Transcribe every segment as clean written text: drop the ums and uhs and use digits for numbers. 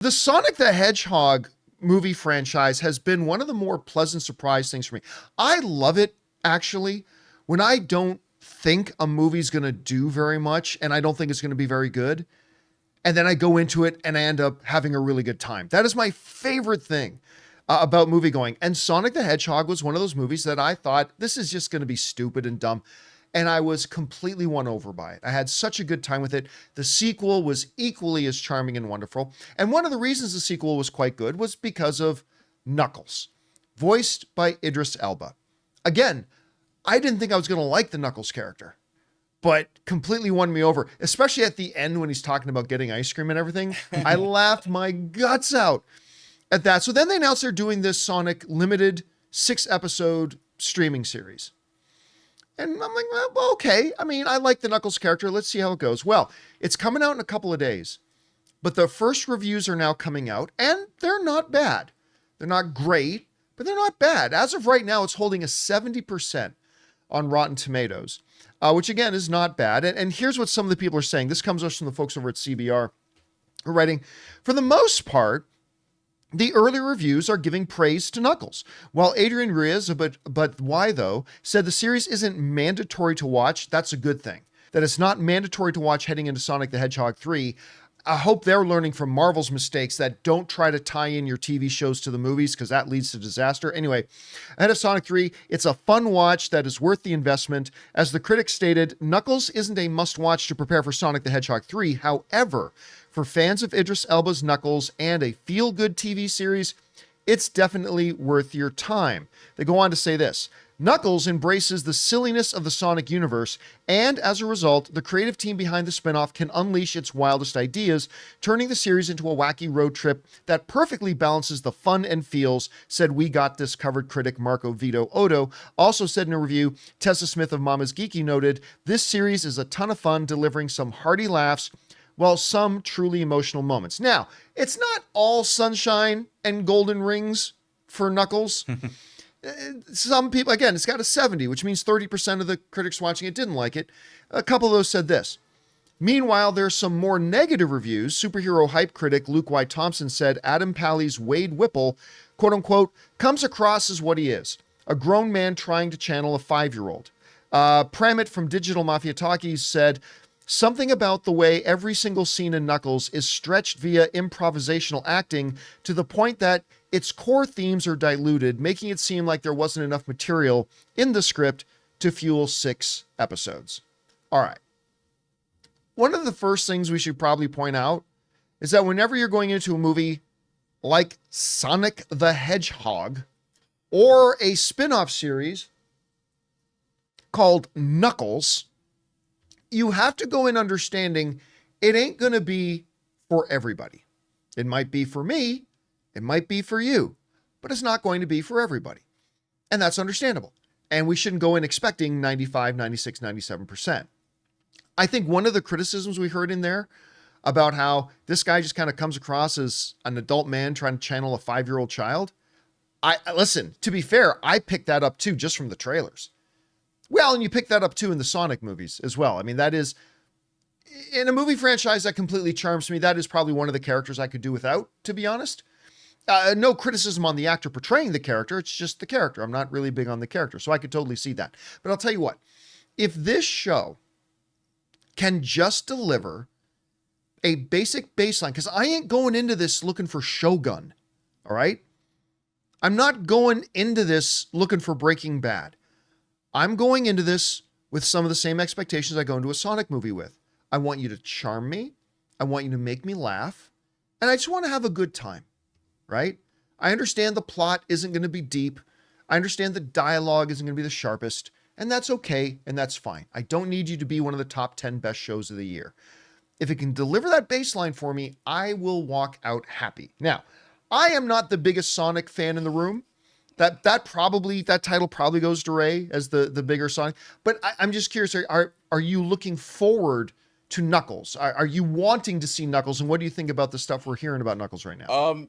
The Sonic the Hedgehog movie franchise has been one of the more pleasant surprise things for me. I love it, actually, when I don't think a movie's going to do very much and I don't think it's going to be very good. And then I go into it and I end up having a really good time. That is my favorite thing about movie going. And Sonic the Hedgehog was one of those movies that I thought, this is just going to be stupid and dumb. And I was completely won over by it. I had such a good time with it. The sequel was equally as charming and wonderful. And one of the reasons the sequel was quite good was because of Knuckles, voiced by Idris Elba. Again, I didn't think I was going to like the Knuckles character, but completely won me over, especially at the end when he's talking about getting ice cream and everything. I laughed my guts out at that. So then they announced they're doing this Sonic limited 6-episode streaming series. And I'm like, well, okay. I mean, I like the Knuckles character. Let's see how it goes. Well, it's coming out in a couple of days, but the first reviews are now coming out and they're not bad. They're not great, but they're not bad. As of right now, it's holding a 70% on Rotten Tomatoes, which again is not bad. And here's what some of the people are saying. This comes from the folks over at CBR who are writing, for the most part, the early reviews are giving praise to Knuckles, while Adrian Reyes, but why though, said the series isn't mandatory to watch. That's a good thing. That it's not mandatory to watch heading into Sonic the Hedgehog 3. I hope they're learning from Marvel's mistakes that don't try to tie in your TV shows to the movies because that leads to disaster. Anyway, ahead of Sonic 3, it's a fun watch that is worth the investment. As the critics stated, Knuckles isn't a must-watch to prepare for Sonic the Hedgehog 3. However, for fans of Idris Elba's Knuckles and a feel-good TV series, it's definitely worth your time. They go on to say this. Knuckles embraces the silliness of the Sonic universe, and as a result, the creative team behind the spinoff can unleash its wildest ideas, turning the series into a wacky road trip that perfectly balances the fun and feels, said We Got This Covered critic Marco Vito Odo. Also said in a review, Tessa Smith of Mama's Geeky noted, this series is a ton of fun, delivering some hearty laughs, while some truly emotional moments. Now, it's not all sunshine and golden rings for Knuckles. Some people, again, it's got a 70, which means 30% of the critics watching it didn't like it. A couple of those said this. Meanwhile, there's some more negative reviews. Superhero hype critic Luke Y. Thompson said Adam Pally's Wade Whipple, quote unquote, comes across as what he is, a grown man trying to channel a 5-year-old. Pramit from Digital Mafia Talkies said, something about the way every single scene in Knuckles is stretched via improvisational acting to the point that its core themes are diluted, making it seem like there wasn't enough material in the script to fuel 6 episodes. All right. One of the first things we should probably point out is that whenever you're going into a movie like Sonic the Hedgehog or a spin-off series called Knuckles, you have to go in understanding it ain't going to be for everybody. It might be for me. It might be for you, but it's not going to be for everybody. And that's understandable. And we shouldn't go in expecting 95, 96, 97%. I think one of the criticisms we heard in there about how this guy just kind of comes across as an adult man trying to channel a 5-year-old child. Listen, to be fair, I picked that up too, just from the trailers. Well, and you pick that up too in the Sonic movies as well. I mean, that is, in a movie franchise that completely charms me, that is probably one of the characters I could do without, to be honest. No criticism on the actor portraying the character. It's just the character. I'm not really big on the character, so I could totally see that. But I'll tell you what, if this show can just deliver a basic baseline, because I ain't going into this looking for Shogun, all right? I'm not going into this looking for Breaking Bad. I'm going into this with some of the same expectations I go into a Sonic movie with. I want you to charm me. I want you to make me laugh. And I just want to have a good time, right? I understand the plot isn't going to be deep. I understand the dialogue isn't going to be the sharpest. And that's okay, and that's fine. I don't need you to be one of the top 10 best shows of the year. If it can deliver that baseline for me, I will walk out happy. Now, I am not the biggest Sonic fan in the room. That title probably goes to Ray as the bigger Sonic. But I'm just curious, are you looking forward to Knuckles? Are you wanting to see Knuckles? And what do you think about the stuff we're hearing about Knuckles right now?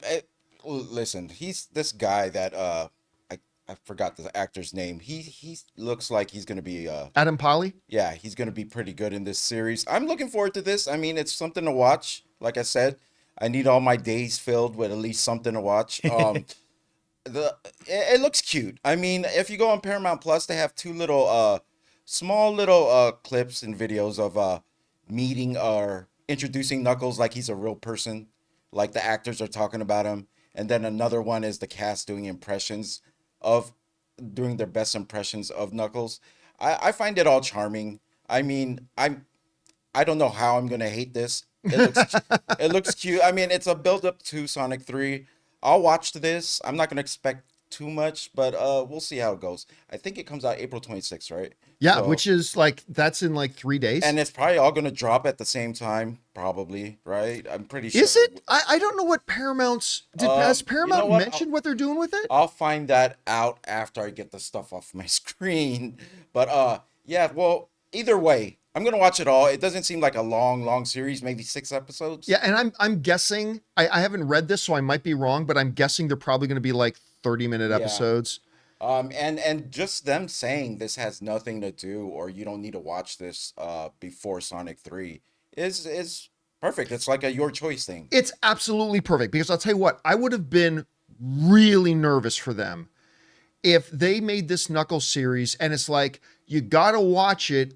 Listen, he's this guy that I forgot the actor's name. He looks like he's gonna be Adam Pally? Yeah, he's gonna be pretty good in this series. I'm looking forward to this. I mean, it's something to watch. Like I said, I need all my days filled with at least something to watch. It looks cute. I mean, if you go on Paramount Plus, they have two little small little clips and videos of meeting or introducing Knuckles like he's a real person, like the actors are talking about him. And then another one is the cast doing their best impressions of Knuckles. I find it all charming. I mean, I don't know how I'm gonna hate this. It looks cute. I mean, it's a build up to Sonic 3. I'll watch this. I'm not gonna expect too much, but we'll see how it goes. I think it comes out April 26th, right? Yeah, So, which is like that's in like 3 days. and it's probably all gonna drop at the same time, probably, right? I'm pretty sure. Is it? I don't know what Paramount's has Paramount what? mentioned what they're doing with it? I'll find that out after I get the stuff off my screen. But yeah, well, either way, I'm gonna watch it all. It doesn't seem like a long series, maybe 6 episodes. Yeah, and I'm guessing I haven't read this, so I might be wrong, but I'm guessing they're probably going to be like 30-minute episodes. And just them saying this has nothing to do, or you don't need to watch this before Sonic 3 is perfect. It's like a your choice thing. It's absolutely perfect because I'll tell you what, I would have been really nervous for them if they made this Knuckles series and it's like you got to watch it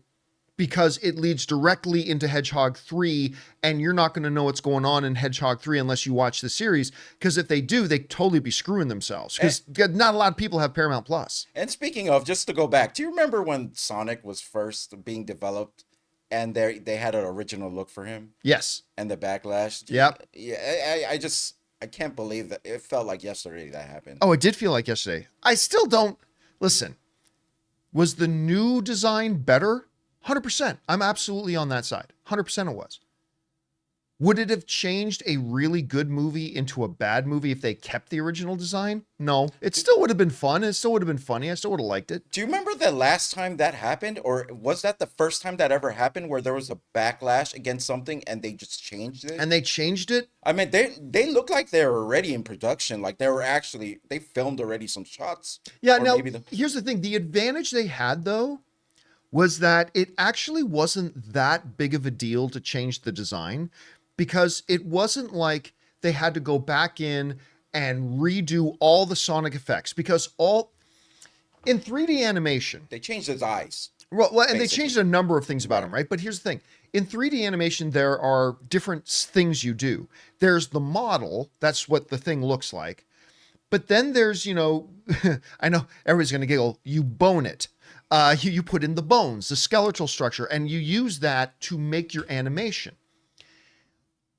because it leads directly into Hedgehog 3 and you're not going to know what's going on in Hedgehog 3 unless you watch the series, because if they do, they totally be screwing themselves because not a lot of people have Paramount Plus. And speaking of, just to go back, do you remember when Sonic was first being developed and they had an original look for him Yes. and the backlash? Yep. Yeah, I can't believe that it felt like yesterday that happened. Oh, it did feel like yesterday. I still don't listen. Was the new design better? 100%. I'm absolutely on that side. 100% it was. Would it have changed a really good movie into a bad movie if they kept the original design? No. It still would have been fun. It still would have been funny. I still would have liked it. Do you remember the last time that happened, or was that the first time that ever happened where there was a backlash against something and they just changed it? And they changed it. I mean, they look like they were already in production. Like they filmed already some shots. Yeah, Or now, maybe here's the thing. The advantage they had, though, was that it actually wasn't that big of a deal to change the design, because it wasn't like they had to go back in and redo all the Sonic effects, because in 3D animation, they changed his eyes. well, and they basically. changed a number of things about him, right? But here's the thing. In 3D animation, there are different things you do. There's the model. That's what the thing looks like. But then there's, I know everybody's going to giggle, you bone it. You put in the bones, the skeletal structure, and you use that to make your animation.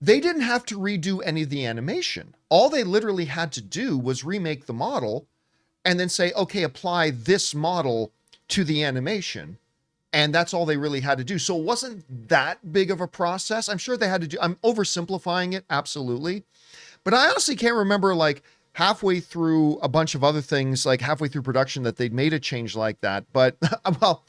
They didn't have to redo any of the animation. All they literally had to do was remake the model and then say, okay, apply this model to the animation. And that's all they really had to do. So it wasn't that big of a process. I'm sure they had to do, I'm oversimplifying it, absolutely. But I honestly can't remember, like, halfway through a bunch of other things, like halfway through production, that they'd made a change like that. But, well,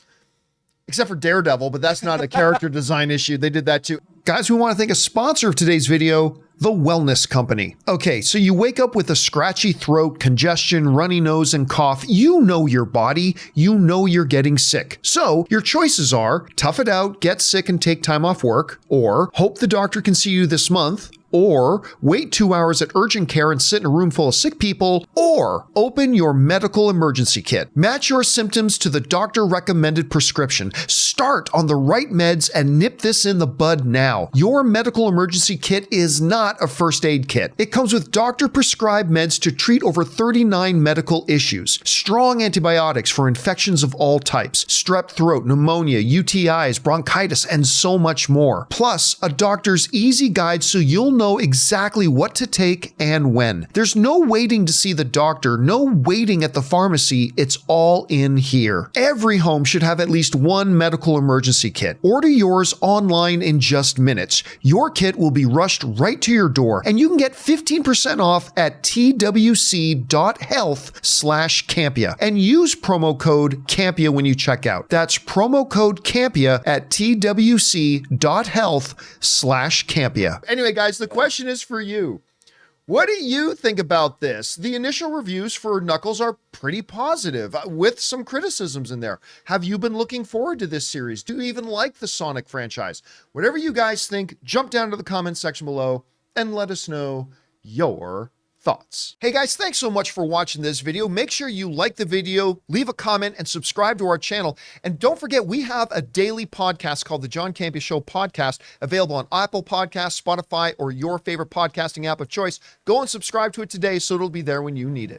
except for Daredevil, but that's not a character design issue. They did that too. Guys, we want to thank a sponsor of today's video, The Wellness Company. Okay, so you wake up with a scratchy throat, congestion, runny nose, and cough. You know your body. You know you're getting sick. So your choices are tough it out, get sick, and take time off work, or hope the doctor can see you this month, or wait 2 hours at urgent care and sit in a room full of sick people, or open your medical emergency kit. Match your symptoms to the doctor-recommended prescription. Start on the right meds and nip this in the bud now. Your medical emergency kit is not a first aid kit. It comes with doctor-prescribed meds to treat over 39 medical issues. Strong antibiotics for infections of all types, strep throat, pneumonia, UTIs, bronchitis, and so much more. Plus, a doctor's easy guide so you'll know exactly what to take and when. There's no waiting to see the doctor, no waiting at the pharmacy. It's all in here. Every home should have at least one medical emergency kit. Order yours online in just minutes. Your kit will be rushed right to your door, and you can get 15% off at twc.health/Campea and use promo code Campea when you check out. That's promo code Campea at twc.health/Campea. Anyway, guys, the question is for you. What do you think about this? The initial reviews for Knuckles are pretty positive, with some criticisms in there. Have you been looking forward to this series? Do you even like the Sonic franchise? Whatever you guys think, jump down to the comments section below and let us know your thoughts. Hey guys, thanks so much for watching this video. Make sure you like the video, leave a comment, and subscribe to our channel. And don't forget, we have a daily podcast called the John Campea Show podcast, available on Apple Podcasts, Spotify, or your favorite podcasting app of choice. Go and subscribe to it today so it'll be there when you need it.